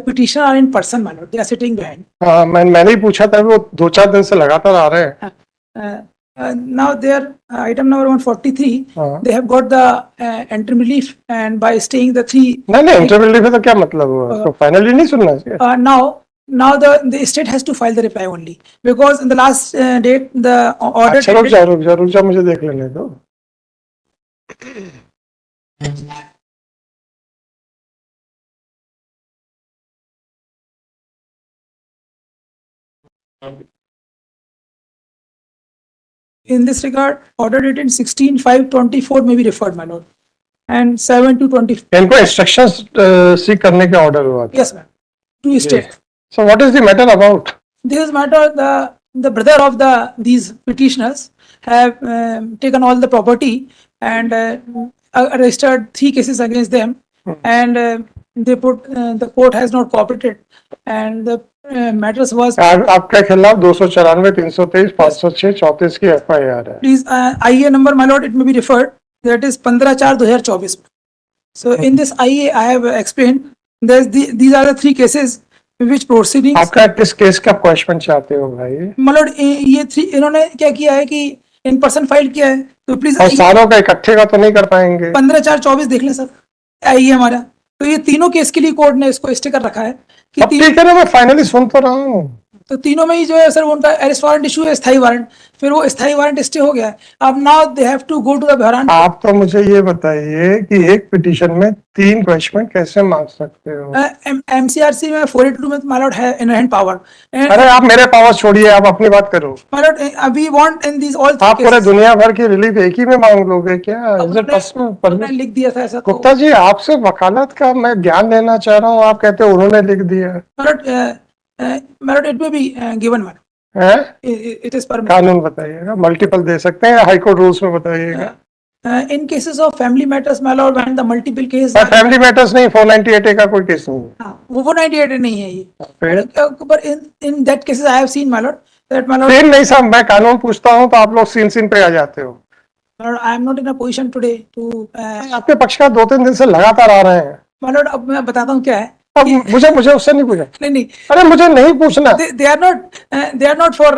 petitioner are in person, my lord. They are sitting behind. हाँ, मैंने ही पूछा था, वो 2-4 दिन से लगातार आ रहे हैं। Now their item number 143, हाँ। they have got the interim relief, and by staying the 3. नहीं, इंटरव्यू रिलीफ है तो क्या मतलब हुआ? तो फाइनली नहीं सुनना चाहिए। Now the state has to file the reply only, because in the last date the order. अच्छा, रुक जा, मुझे देख लेने दो। In this regard, order dated 16/5/24 may be referred, my lord, and 7/2/20. इनको इंस्ट्रक्शंस सीक करने का ऑर्डर हुआ था। Yes, ma'am. To state. So what is the matter about? This matter, the brother of these petitioners have taken all the property and registered 3 cases against them, and they put the court has not cooperated, and the matters was. आपके खिलाफ 294, 323, 506, 34 की FIR है। Please, IA number, my lord, it may be referred. That is 15/4/2024. So in this IA, I have explained. These are the 3 cases which proceedings. आपका किस case का question चाहते हो भाई? My lord, ये 3 इन्होंने क्या किया है कि इन पर्सन फाइल किया है, तो प्लीज और सारों का इकट्ठे का तो नहीं कर पाएंगे। 15/4/24 देख लें सर, आई हमारा। तो ये तीनों केस के लिए कोर्ट ने इसको स्टे कर रखा है कि ठीक है ना, मैं फाइनली सुन तो रहा हूँ। तो तीनों में ही जो है सर, उनका अरेस्ट वारंट इशू है, स्थायी वारंट, फिर वो स्थायी वारंट स्टे हो गया है। अब now they have to go to the Bahrain. आप तो मुझे ये बताइए कि एक पिटीशन में 3 क्वेश्चन कैसे मांग सकते हो? MCRC में 482 में माय लॉर्ड है इनहेरेंट पावर। अरे आप मेरे पावर छोड़िए, आप अपनी बात करो। My lord, we want in this all. आप पूरे दुनिया भर की रिलीफ एक ही में मांग लोगे क्या? मैंने लिख दिया था ऐसा। गुप्ता जी, आपसे वकालत का मैं ज्ञान लेना चाह रहा हूँ, आप कहते हो उन्होंने लिख दिया। मैरिट इट में भी गिवन इट इज परमिटेड। कानून बताइएगा, मल्टीपल दे सकते हैं, हाई कोर्ट रूल्स में बताइएगा। In cases of family matters my lord, when the multiple case. Family matters नहीं, 498A का कोई केस नहीं है। वो 498 नहीं है ये, पर in that cases I have seen my lord that my lord. Seen नहीं साहब, मैं कानून पूछता हूँ तो आप लोग सीन पे आ जाते हो। I am not in a position today to. आपके पक्षकार 2-3 दिन से लगातार आ रहे हैं माय लॉर्ड। अब मैं बताता हूँ क्या है। अब मुझे उससे नहीं पूछा। नहीं, अरे मुझे नहीं पूछना। They are not for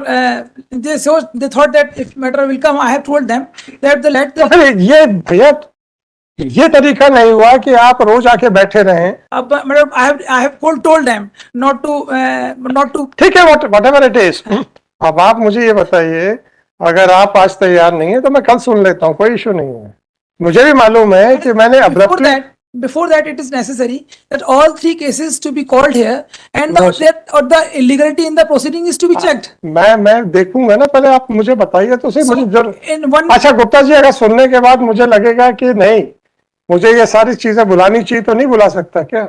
they thought that if matter will come, I have told them that the let the। ये भैया, ये तरीका नहीं हुआ कि आप रोज आके बैठे रहें। अब मतलब I have told them not to। ठीक है, whatever it is। अब आप मुझे ये बताइए, अगर आप आज तैयार नहीं है तो मैं कल सुन लेता हूँ, कोई इशू नहीं है। मुझे भी मालूम है कि मैंने Before that, it is necessary that all 3 cases to be called here, and the illegality in the proceeding is to be checked. मैं देखूंगा ना, पहले आप मुझे बताइए तो सही। मुझे जरूर। अच्छा गुप्ता जी, अगर सुनने के बाद मुझे लगेगा कि नहीं, मुझे ये सारी चीजें बुलानी चाहिए, तो नहीं बुला सकता क्या?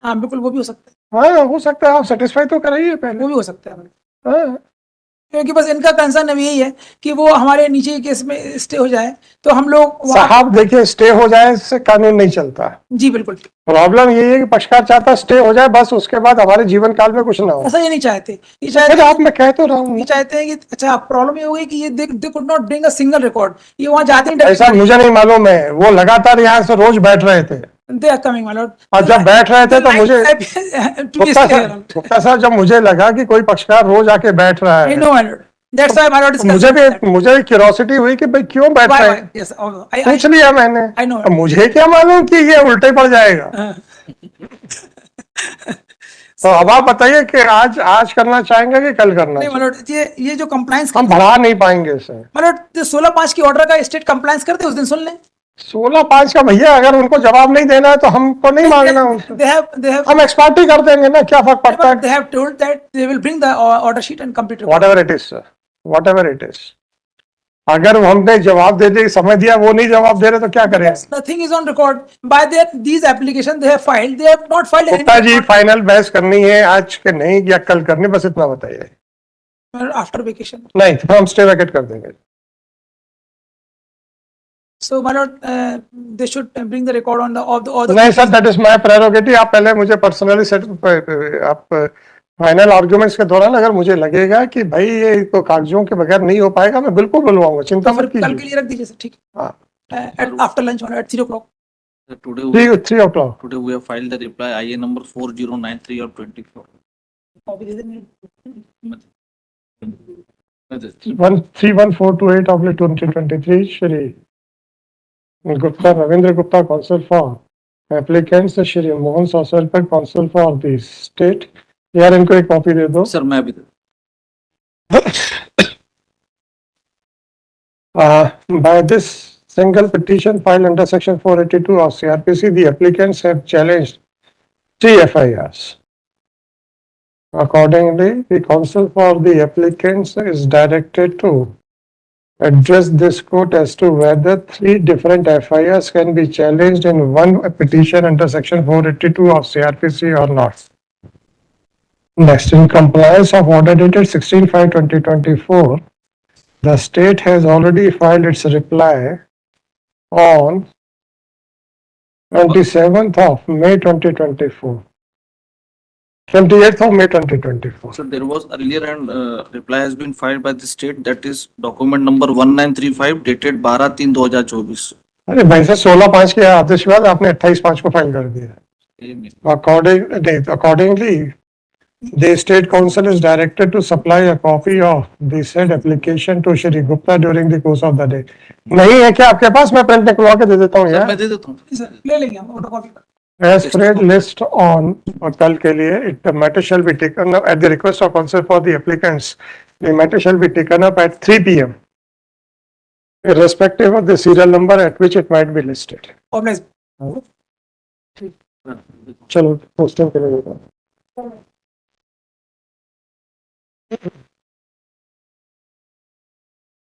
हाँ बिल्कुल, वो भी हो सकता है। हाँ हो सकता है, आप सेटिस्फाई तो कराइए पहले। वो भी हो सकता है। हाँ, क्योंकि बस इनका कंसर्न अभी यही है कि वो हमारे नीचे केस में स्टे हो जाए तो हम लोग। साहब देखिए, स्टे हो जाए इससे कानून नहीं चलता। जी बिल्कुल। प्रॉब्लम यही है कि पक्षकार चाहता है स्टे हो जाए, बस उसके बाद हमारे जीवन काल में कुछ ना हो। ऐसा ये नहीं चाहते। ये चाहते आप, मैं कह तो रहा हूँ, ये चाहते हैं कि अच्छा प्रॉब्लम ये हो गई कि ये they could not bring a single record. ये वहाँ जाते हैं। ऐसा मुझे नहीं मालूम है, वो लगातार यहाँ से रोज बैठ रहे थे। They are coming, my lord. और जब बैठ रहे थे तो मुझे गुप्ता साहब, जब मुझे लगा कि कोई पक्षकार रोज आके बैठ रहा है, I know, my lord. That's why my lord is मुझे क्यूरियोसिटी हुई कि भाई क्यों बैठ रहे हैं। Yes, पूछ लिया मैंने। I know. मुझे क्या मालूम कि ये उल्टे पड़ जाएगा। तो अब आप बताइए कि आज करना चाहेंगे कि कल करना? नहीं मतलब ये जो कंप्लायंस हम बढ़ा नहीं पाएंगे इसे। मतलब 16/5 की ऑर्डर का स्टेट कंप्लायंस करते उस दिन सुन लें। 16/5 का भैया, अगर उनको जवाब नहीं देना है तो हमको नहीं मांगना उनसे। हम एक्सपर्टी कर देंगे ना, क्या फर्क पड़ता है? They have told that they will bring the order sheet and complete report. Whatever it is, sir. Whatever it is. अगर हमने जवाब दे दिया, समझ दिया, वो नहीं जवाब दे रहे तो क्या करें? Nothing is on record by these applications they have filed. They have not filed anything. Gupta ji, final बहस करनी है आज के नहीं या कल करनी, बस इतना बताइए। आफ्टर वेकेशन नहीं, तो हम स्टे वैकेट कर देंगे। So my lord, they should bring the record on the नहीं sir, that is my prerogative। आप पहले मुझे पर्सनली आप फाइनल आर्गुमेंट्स के दौरान अगर मुझे लगेगा कि भाई ये तो कागजों के बगैर नहीं हो पाएगा, मैं बिल्कुल बुलवाऊंगा, चिंता मत कीजिए। कल के लिए रख दीजिए सर, ठीक है? After lunch at 3 o'clock। Today, 3 o'clock. today we have filed the reply IA number 4093 of 24. 31428 of 2023, Shri Gupta, Ravindra Gupta, Counsel for applicants, Shri Mohan Sasarkar, Counsel for the state. यार इनको एक copy दे दो. Sir, मैं अभी By this single petition filed under section 482 of CRPC, the applicants have challenged 3 FIRs. Accordingly, the counsel for the applicants is directed to address this court as to whether 3 different FIRs can be challenged in one petition under section 482 of CRPC or not. Next, in compliance of order dated 16/5/2024, the state has already filed its reply on 27th of May 2024. 28th of May 2024. So there was earlier and reply has been filed by the state, that is document number 1935 dated 12/3/2024. अरे भाई साहब 16/5 के आदेश के बाद आपने 28/5 को file कर दिया. Accordingly, the state council is directed to supply a copy of the said application to Shri Gupta during the course of the day. नहीं है क्या आपके पास? मैं प्रिंट निकलवा के दे देता हूँ सर यार. मैं दे देता हूँ. Sir, ले लेंगे हम photocopy. As spread list on और कल के लिए the matter shall be taken up at the request of counsel for the applicants. The matter shall be taken up at 3 p.m. irrespective of the serial number at which it might be listed. Organize. चलो posting के लिए